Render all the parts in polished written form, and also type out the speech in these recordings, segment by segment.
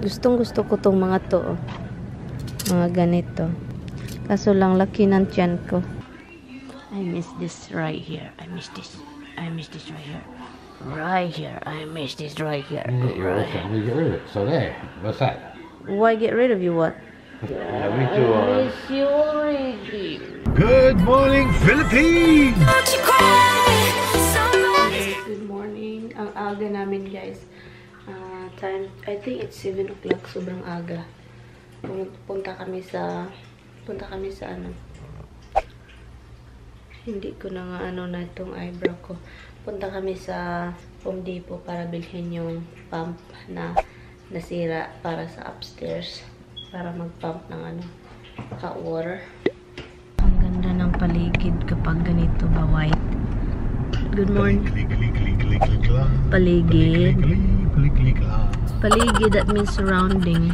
Gustong-gusto ko tong mga to. Oh. Mga ganito. Kaso lang laki ng tiyan ko. I miss this right here. I miss this. I miss this right here. Right here. I miss this right here. Right. Okay, we get rid of it. So there. What's that? Why get rid of you? What? Yeah, me too. I miss you already. Good morning, Philippines! Good morning. Ang aga namin, guys. Time, I think it's 7 o'clock. Sobrang aga. Punta kami sa ano. Hindi ko na nga ano na itong eyebrow ko. Punta kami sa Home Depot para bilhin yung pump na nasira para sa upstairs. Para mag-pump ng ano, hot water. Ang ganda ng paligid kapag ganito ba white. Good morning. Paligid. Paligid, that means surrounding.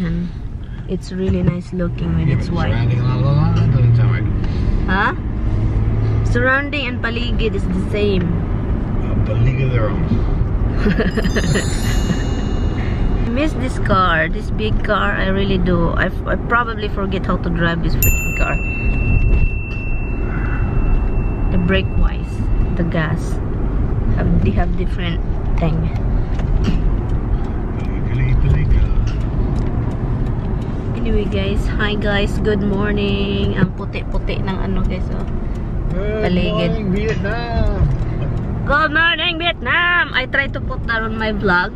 It's really nice looking when it's white. Huh? Surrounding and paligid is the same. Paligid their own. I miss this car, this big car. I really do. I probably forget how to drive this freaking car. The brake wise, the gas, they have different thing. Anyway guys, hi guys, good morning. Ang puti-puti ng ano guys, oh. Paligid. Good morning, Vietnam. Good morning, Vietnam. I tried to put that on my vlog.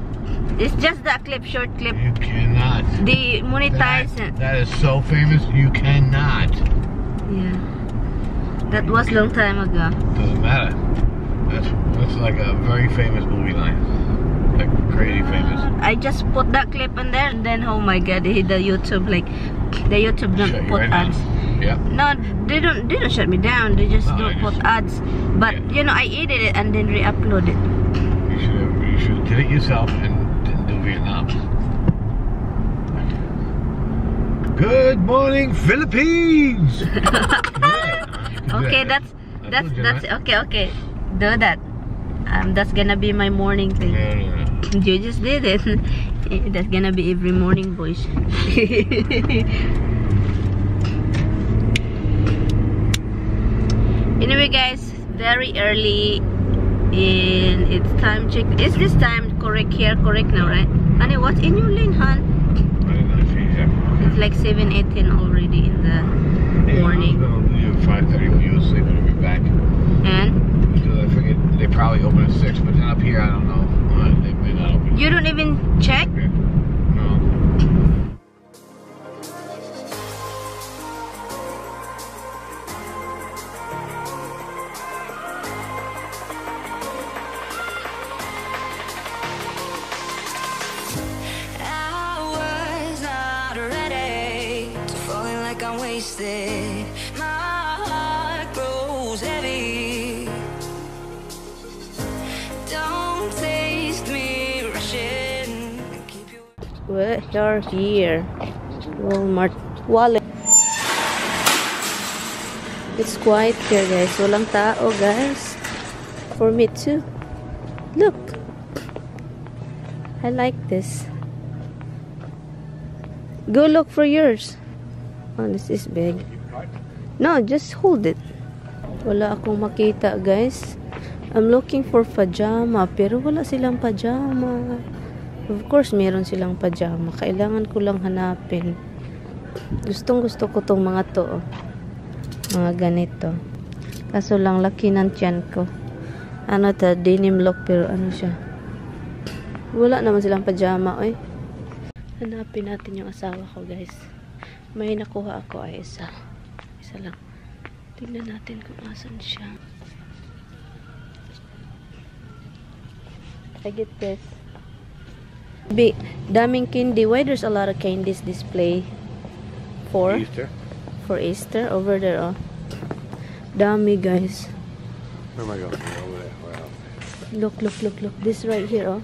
It's just the clip, short clip. You cannot. Demonetize it. That is so famous. You cannot. Yeah. That was long time ago. Doesn't matter. That's like a very famous movie line. Like crazy famous. I just put that clip in there, and then oh my god, the YouTube don't put ads. Yeah. No, they don't shut me down. They just don't put ads. But you know, I edited it and then re-upload it. You should did it yourself and didn't do Vietnam. Good morning, Philippines. Okay, that's okay. Do that. That's gonna be my morning thing. No. You just did it. That's gonna be every morning voice. Anyway guys, very early in it's time check. Is this time correct here? Correct now, right? Honey, what's in your lane, hon? It's like 7:18 already in the morning. 5:30 when you were sleeping and be back. And? Because I figured they probably open at 6, but then up here I don't know. They may not open. You don't even check? No. Wasted, my heart grows heavy. Don't taste me rushing. Keep you. Well, you're here. Walmart wallet. It's quiet here, guys. Walang tao, guys. For me too. Look. I like this. Go look for yours. Oh, this is big. No, just hold it. Wala akong makita, guys. I'm looking for pajama, pero wala silang pajama. Of course, meron silang pajama. Kailangan ko lang hanapin. Gustong-gusto ko tong mga to. Oh. Mga ganito. Kaso lang laki ng tiyan ko. Ano ta, denim look, pero ano siya. Wala naman silang pajama, oy. Hanapin natin yung asawa ko, guys. May nakuha ako ay isa lang. Tingnan natin kung asan siya. I get this. Daming candy. Why there's a lot of candies display? For Easter. For Easter over there. Oh, dami, guys. Where am I going? Over there. Look. This right here. Oh,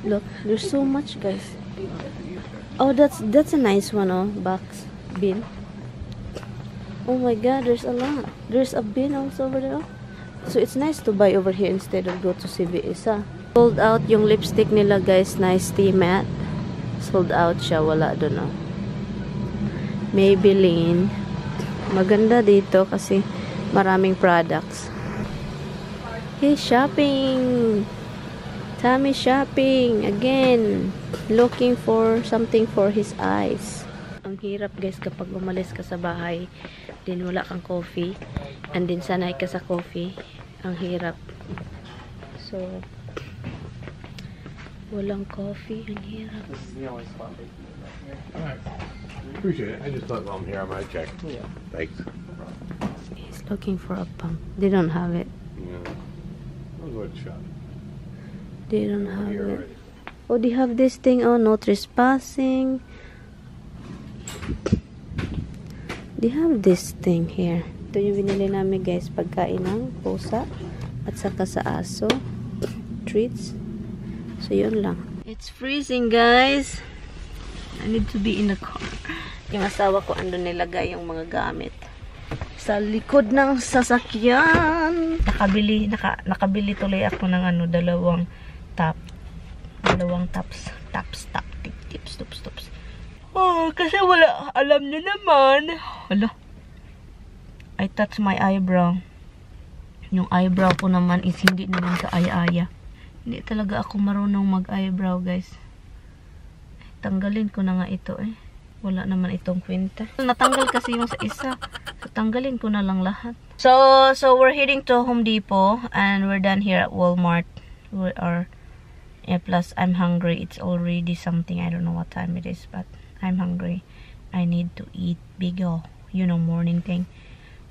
look. There's so much, guys. Oh, that's a nice one, oh, box bin. Oh my god, there's a lot. There's a bin also over there. So it's nice to buy over here instead of go to CVS, huh? Sold out yung lipstick nila guys, Nice Tea Matte. Sold out siya, wala doon oh. Maybelline. Maganda dito kasi maraming products. Hey, shopping! Tommy shopping again. Looking for something for his eyes. Ang hirap guys kapag umalis ka sa bahay, din wala kang coffee, and din sanay ka sa coffee. Ang hirap. So, walang coffee. Ang hirap. Alright. Appreciate it. I just thought while I'm here I might check. Yeah. Thanks. He's looking for a pump. They don't have it. Yeah. I'll go ahead and shop. They don't have Here it. already. Oh, they have this thing. Oh, no trespassing. They have this thing here. Ito yung binili namin guys. Pagkain ng pusa. At saka sa aso. Treats. So, yun lang. It's freezing guys. I need to be in the car. Yung asawa ko andun nilagay yung mga gamit. Sa likod ng sasakyan. Nakabili tuloy ako ng dalawang tops. Oh, kasi wala, alam niyo naman. Hala. I touch my eyebrow. Yung eyebrow ko naman is hindi naman sa aya-aya. Hindi talaga ako marunong mag-eyebrow, guys. Tanggalin ko na nga ito eh. Wala naman itong kwenta. Natanggal kasi yung sa isa. So, tanggalin ko na lang lahat. So we're heading to Home Depot and we're done here at Walmart. We are plus I'm hungry. It's already something. I don't know what time it is, but I'm hungry. I need to eat bigel. You know, morning thing.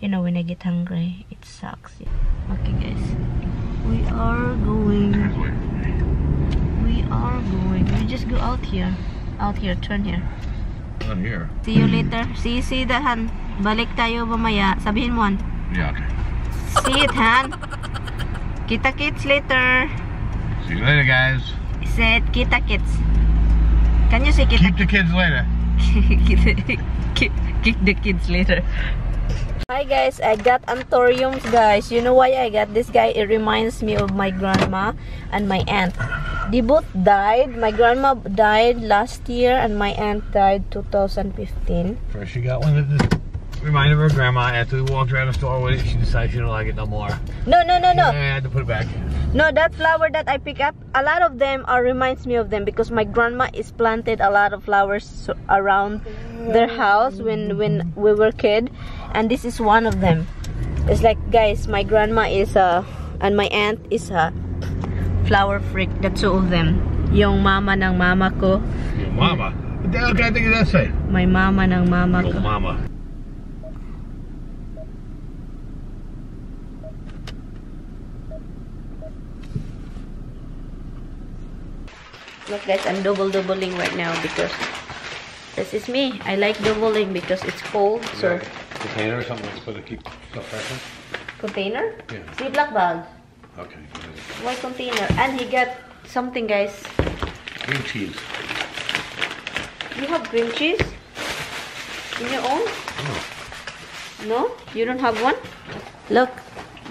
You know, when I get hungry, it sucks. Okay, guys. We are going. We just go out here. Turn here. Not here. See you later. See that, Han. Balik tayo mamaya. Sabihin mo, Han. Yeah, okay. See it, Han. Kita-kits later. See you later, guys. Said kita-kits. Can you say kita? Keep the kids later. Kick the kids later. Hi guys, I got anthuriums guys. You know why I got this guy? It reminds me of my grandma and my aunt. They both died. My grandma died last year and my aunt died 2015. First she got one that just reminded her of grandma. After we walked around the store with it, she decided she don't like it no more. No. I had to put it back. No, that flower that I pick up, a lot of them reminds me of them because my grandma is planted a lot of flowers around their house when we were kid, and this is one of them. It's like, guys, my grandma is and my aunt is a flower freak. The two of them. Yung mama ng mama ko. Your mama? What the hell can I think of that say? My mama ng mama ko. Your mama. Look guys, I'm doubling right now because this is me. I like doubling because it's cold. So Container or something to keep stuff fresh in? container? Yeah. Ziploc bag. Okay. Why container? And he got something guys. Cream cheese. You have cream cheese? In your own? Oh. No? You don't have one? Look,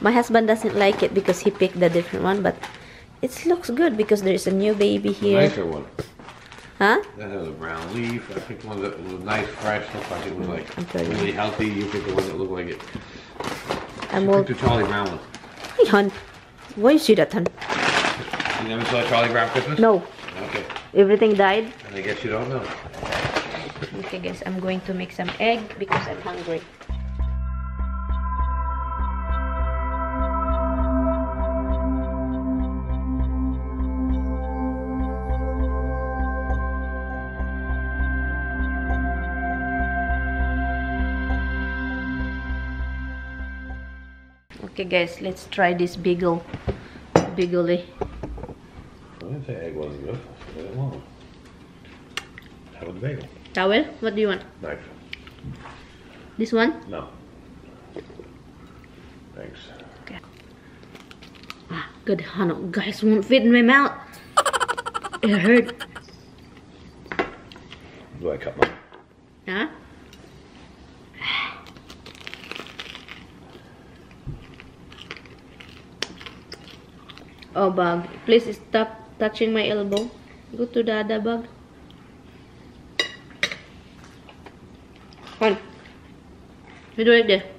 my husband doesn't like it because he picked the different one, but it looks good because there is a new baby here. Nicer one. Huh? That has a brown leaf. I picked one that was nice, fresh. Looked like it was like I'm telling you. really healthy. You picked the one that looked like it. I'm You all... picked the Charlie Brown one. Hey, hon. Why you see that, hon? You never saw Charlie Brown Christmas? No. Okay. Everything died. And I guess you don't know. Okay, guys. I'm going to make some egg because I'm hungry. Okay guys, let's try this bagel. Bagel-y. I didn't say egg wasn't good. I said it won't. How about the bagel? Towel? What do you want? Knife. This one? No. Thanks. Okay. Ah, good. Hano, guys, won't fit in my mouth. It hurt. Do I cut mine? Huh? Oh, bag. Please stop touching my elbow. Go to the other bag. Come on. You do it there.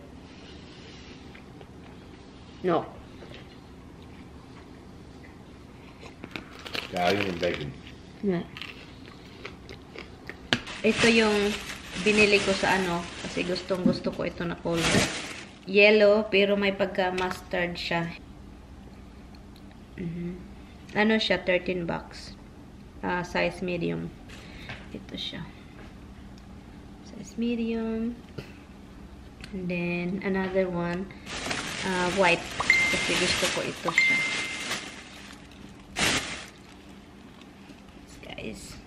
No. Scallion and bacon. Yeah. Ito yung binili ko sa ano, kasi gustong-gusto ko ito na color. Yellow, pero may pagka-mustard siya. Ano siya? 13 bucks. Size medium. Ito siya. Size medium. And then, another one, white. Kasi gusto ko ito siya. Guys,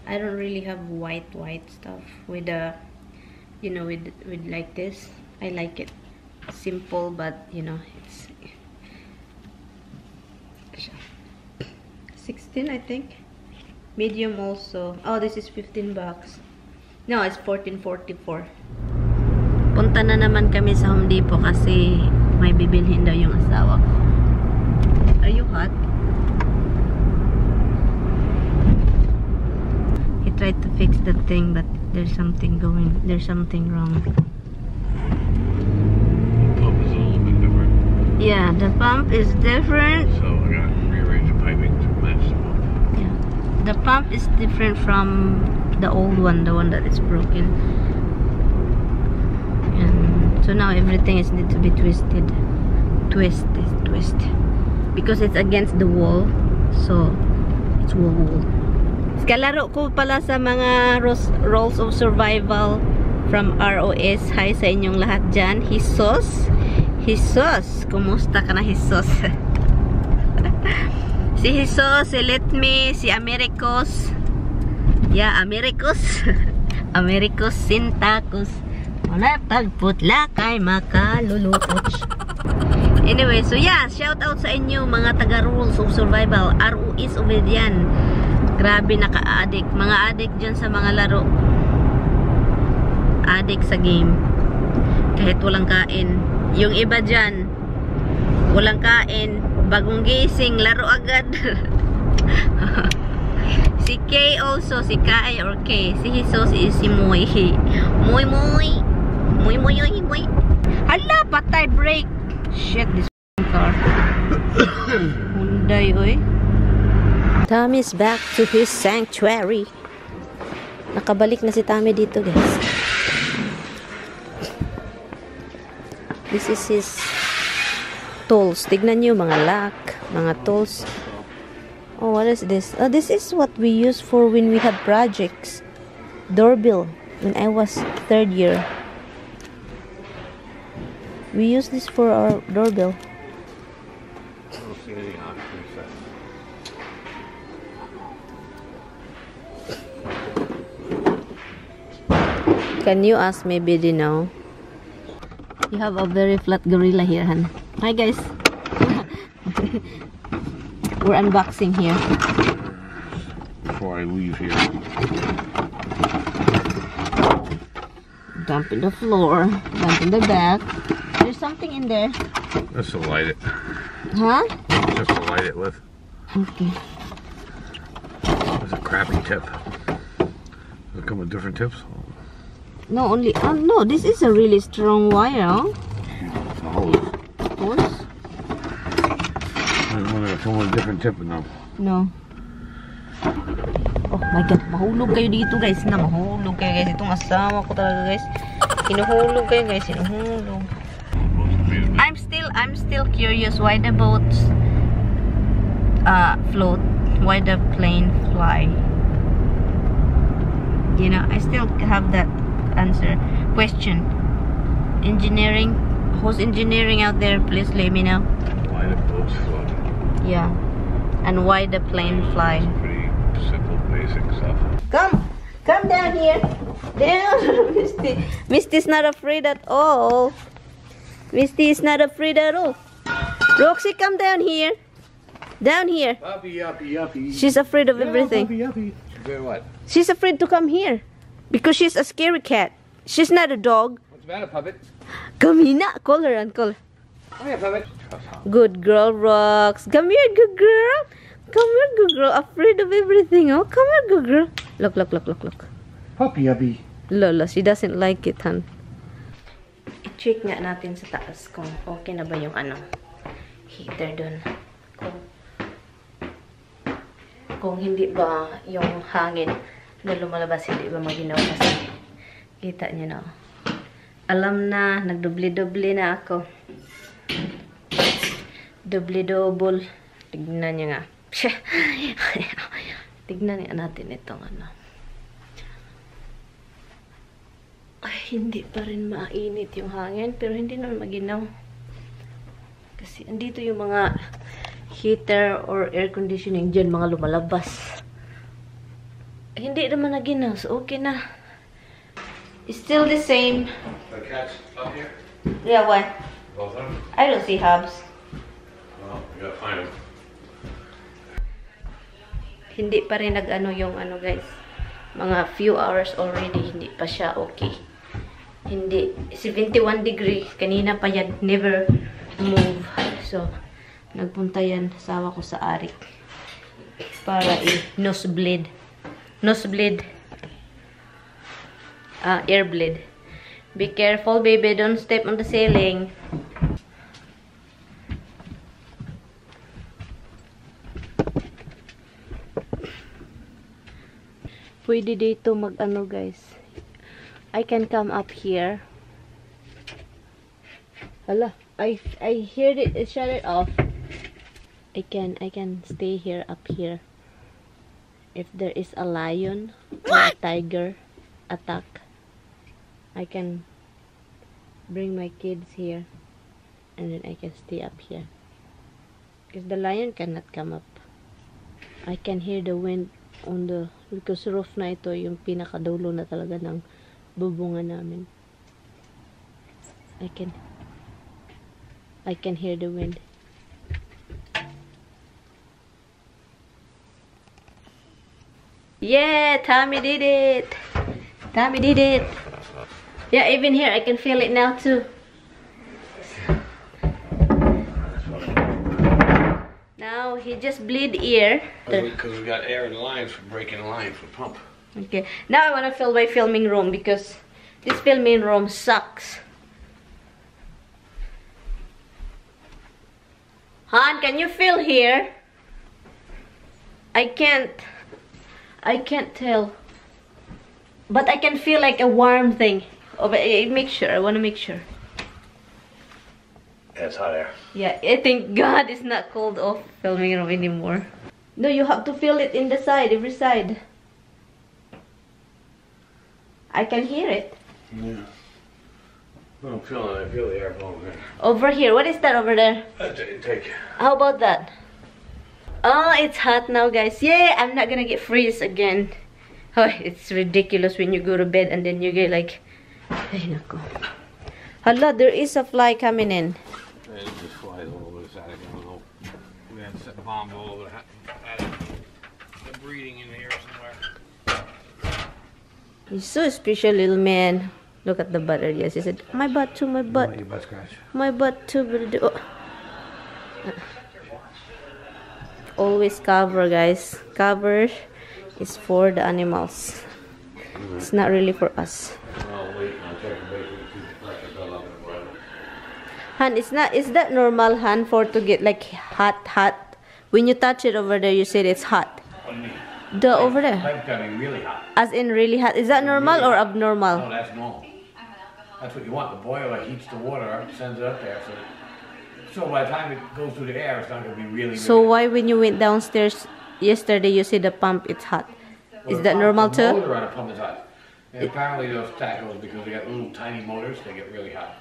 I don't really have white stuff with a, you know, with like this. I like it simple, but you know, it's 16, I think. Medium also. Oh, this is 15 bucks. No, it's 14.44. Punta na naman kami sa Home Depot kasi may bibilhin daw yung asawa ko. Are you hot? He tried to fix the thing, but there's something wrong. The pump is a little bit different. Yeah, the pump is different. So I gotta rearrange the piping to match the pump. Yeah, the pump is different from the old one, the one that is broken. And so now everything is need to be twisted. Twist, because it's against the wall, so it's wall. Kalaro ko pala sa mga rules of survival from ROS. Hi sa inyong lahat dyan. Jesus, kumusta ka na, Jesus? Si Jesus, si Litme, si Americos. Yeah, Americos. Americos Sintacos. Wala pagputla kay makalulutoch. Anyway, so yeah, shout out sa inyo mga taga rules of survival. ROS over yan. Grabe, naka-addict. Mga addict dyan sa mga laro. Addict sa game. Kahit walang kain. Yung iba dyan, walang kain, bagong gising, laro agad. Si Kay also, si Kay or Kay. Si Jesus is si Moy. Moy. Hala, patay, break. Shit, this car. Hyundai, oy. Tommy is back to his sanctuary. Nakabalik na si Tommy dito, guys. This is his tools. Tignan nyo, mga lock, mga tools. Oh, what is this? Oh, this is what we use for when we have projects. Doorbell. When I was 3rd year. We use this for our doorbell. Can you ask maybe they know? You have a very flat gorilla here, Han. Hi guys. We're unboxing here. Before I leave here. Dump in the floor. Dump in the back. There's something in there. Just to light it. Huh? Just to light it with. Okay. That's a crappy tip. Does it come with different tips? No, only no, this is a really strong wire, huh? It's a hose. Hose? I want to come with a different tip, but no. No. Oh my god, mahulog kayo dito, guys. Mahulog kayo, guys. Itong asawa ko talaga, guys. Hinuhulog kayo, guys. Hinuhulog. I'm still curious why the boats float, why the plane fly. You know, I still have that question. Engineering, who's engineering out there, please let me know. Why the boats float? Yeah, and why the plane fly. It's pretty simple, basic stuff. Come down here. Down. Misty's not afraid at all. Misty is not afraid at all. Roxy, come down here. Down here. Yuppie, yuppie, yuppie. She's afraid of everything. Yuppie, yuppie. Doing what? She's afraid to come here. Because she's a scary cat. She's not a dog. What's the matter, puppet? Come here. Call her and call her. Come here, puppet. That's hot. Good girl, Rox. Come here, good girl. Come here, good girl. Afraid of everything, oh. Come here, good girl. Look, look, look, look, look. Puppy Abby. Lola, she doesn't like it, han. I-check nga natin sa taas kung okay na ba yung heater dun. Kung hindi ba yung hangin na lumalabas, hindi ba maginaw kasi kita nyo na. Alam na, nagdubli-dubli na ako. Dubli-double. Tignan nyo nga. Tignan nga natin itong Ay, hindi pa rin mainit yung hangin, pero hindi naman maginaw. Kasi andito yung mga heater or air conditioning dyan, mga lumalabas. Hindi naman naginaw, so okay na. It's still the same. The cat's up here? Yeah, why? Both of them? I don't see hubs. Well, we gotta find them. Hindi pa rin yung guys. Mga few hours already, hindi pa siya okay. Hindi. 71 degree. Kanina pa yan. Never move. So, nagpunta yan. Sawa ko sa Arik. Para i-nosebleed. Nosebleed. Air bleed. Be careful, baby. Don't step on the ceiling. Pwede dito guys. I can come up here. Hala, I heard it shut it off. I can stay here up here. If there is a lion or a tiger attack, I can bring my kids here and then I can stay up here. Because the lion cannot come up. I can hear the wind on the, because roof na ito yung pinakadulo na talaga ng bubungan namin. I can hear the wind. Yeah, Tommy did it. Tommy did it. Yeah, even here I can feel it now too. Now he just bleed ear. Because we got air in the lines for breaking the line for pump. Okay, now I want to fill my filming room because this filming room sucks. Han, can you fill here? I can't tell. But I can feel like a warm thing. Oh, but make sure. I want to make sure. That's hot air. Yeah, I think God is not cold off filming room anymore. No, you have to feel it in the side, every side. I can hear it. Yeah. I'm feeling it. I feel the air blowing here. Over here. What is that over there? That's an intake. How about that? Oh, it's hot now, guys. Yeah, I'm not gonna get freeze again. Oh, it's ridiculous when you go to bed and then you get like... Ay, nako. Hala, there is a fly coming in. Yeah, it just flies all over this attic. I don't know. We had to set bombs all over the attic. They're breeding in here somewhere. He's so special, little man. Look at the butt areas. He said, my butt too, my butt. Your butt scratch. My butt too. Oh. Always cover, guys. Cover is for the animals. It's not really for us. Oh, wait. I'll check the bait. Pressure build up in the boiler. Han, is that normal, Han, for to get like hot? When you touch it over there, you said it's hot. What do you mean? The over there. Pipe's gotta be really hot. As in really hot. Is that normal or abnormal? No, that's normal. That's what you want. The boiler heats the water up, sends it up there. So by the time it goes through the air, it's not going to be really So hot. why when you went downstairs yesterday, you said the pump, it's hot? Is that normal too? The motor on a pump is hot. And apparently those tackles, because they got little tiny motors, they get really hot.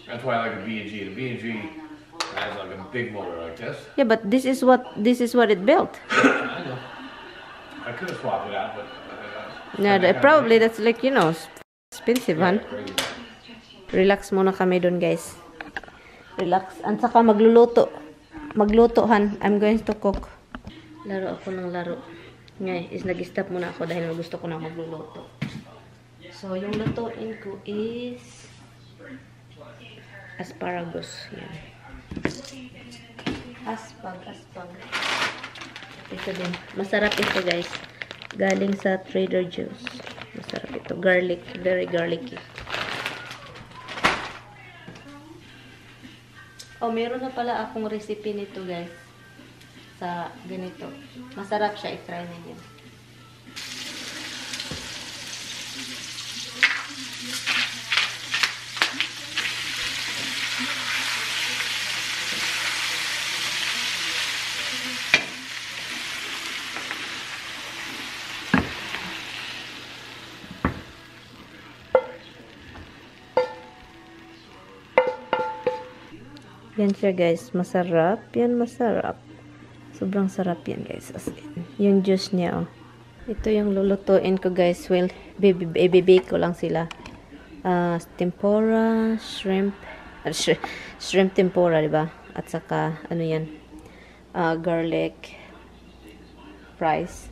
That's why I like the B&G. The B&G has like a big motor like this. Yeah, but this is what it built. I know. I could have swapped it out, but... No, probably that's like, you know, expensive, Yeah, Han. crazy. Relax muna kami dun, guys. Relax. At saka magluluto. Magluto, Han. I'm going to cook. Laro ako ng laro. Ngayon, nag-stop muna ako dahil gusto ko na magluluto. So, yung lutuin ko is... Asparagus. Yan. Aspag. Ito din. Masarap ito, guys. Galing sa Trader Joe's. Masarap ito. Garlic. Very garlicky. Oh, meron na pala akong recipe nito, guys. Sa ganito. Masarap siya. I-try ninyo. Yan siya, guys. Masarap. Yan, masarap. Sobrang sarap yan, guys. As in, yung juice niya, oh. Ito yung lulutuin ko, guys. Well, bake ko lang sila. Tempura, shrimp. Shrimp tempura, diba? At saka, ano yan? Garlic fries.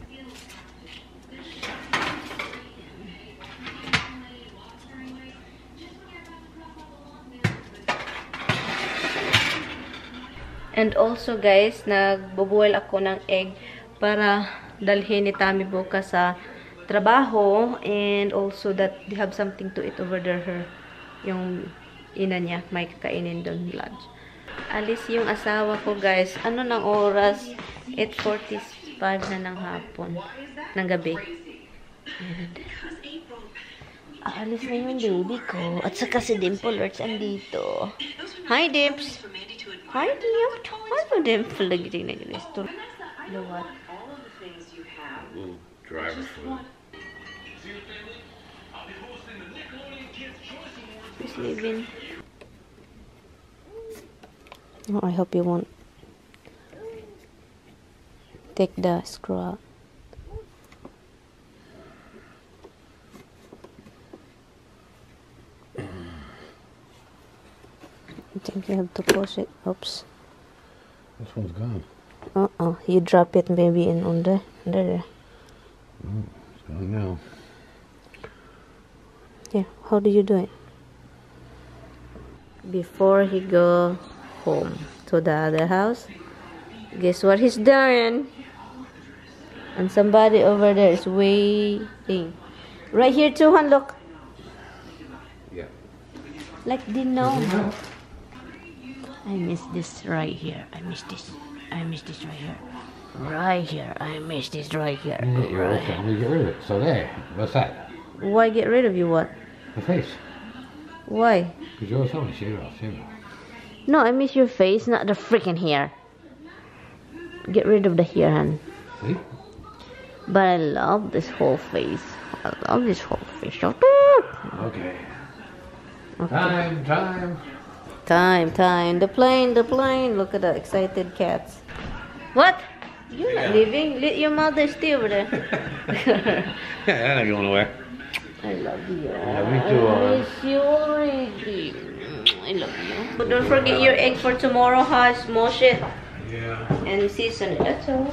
And also, guys, nagbo-boil ako ng egg para dalhin ni Tami bukas sa trabaho, and also that they have something to eat over there. Yung ina niya may kakainin doon lunch. Alis yung asawa ko, guys. Ano ng oras? 8:45 na ng hapon. Ng gabi. And aalis na yung baby ko. At saka si Dimple Lurch andito. Hi, Dips! Hi, Dimp! Hi, Dimple. Lagi na ganito. The what? Driver food. Who's leaving? Oh, I hope you won't take the screw out. I think you have to push it. Oops. This one's gone. You drop it maybe in under there. Oh, it's gone now. Yeah, how do you do it? Before he go home to the other house, guess what he's doing? And somebody over there is waiting. Right here too, Han, look. Yeah. Like they know. I miss this right here. I miss this. I miss this right here. Right here. I miss this right here. Right. Let me get rid of it. So there. What's that? Why get rid of you? What? The face. Why? Because you're telling me shave it off. Shave it off. No, I miss your face, not the freaking hair. Get rid of the hair, Han. See? But I love this whole face. I love this whole face. Shut up. Okay. Okay. Time. The plane. Look at the excited cats. What? You're not leaving. Your mother is still over there. Yeah, I'm not going nowhere. I love you. Yeah, me too. I miss you already. I love you. But don't forget your egg for tomorrow, huh? Smash it Yeah. and season it. That's all.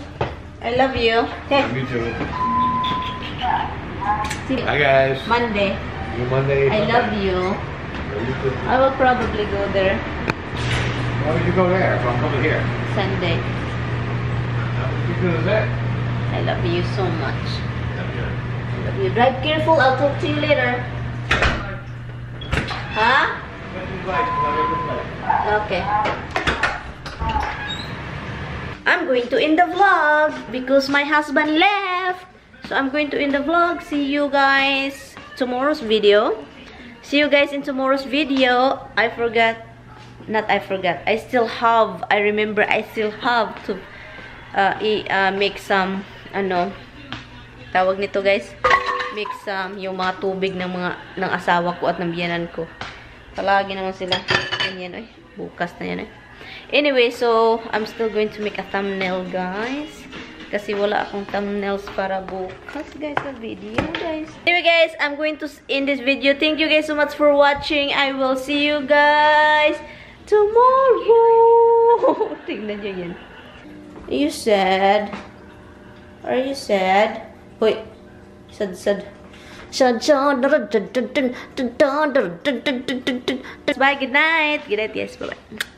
I love you. Okay. Me too. See you Hi guys. Monday. You Monday. I love you. You too. I will probably go there Why would you go there if I'm coming here? Sunday. Because of that. I love you so much. I love you. Drive careful. I'll talk to you later. Huh? Okay. I'm going to end the vlog because my husband left. So I'm going to end the vlog. See you guys tomorrow's video. See you guys in tomorrow's video. I remember I still have to make some tawag nito, guys, make some yung mga tubig ng asawa ko at ng biyanan ko. Palagi naman sila ganyan, ay bukas na yan. Anyway, so I'm still going to make a thumbnail, guys, kasi wala akong thumbnails para bukas, guys, sa video, guys. Anyway, guys, I'm going to end this video. Thank you guys so much for watching. I will see you guys tomorrow. Tingnan nyo yan. Are you sad? Are you sad? Wait. Sad. Bye, good night. Good night, yes, bye-bye.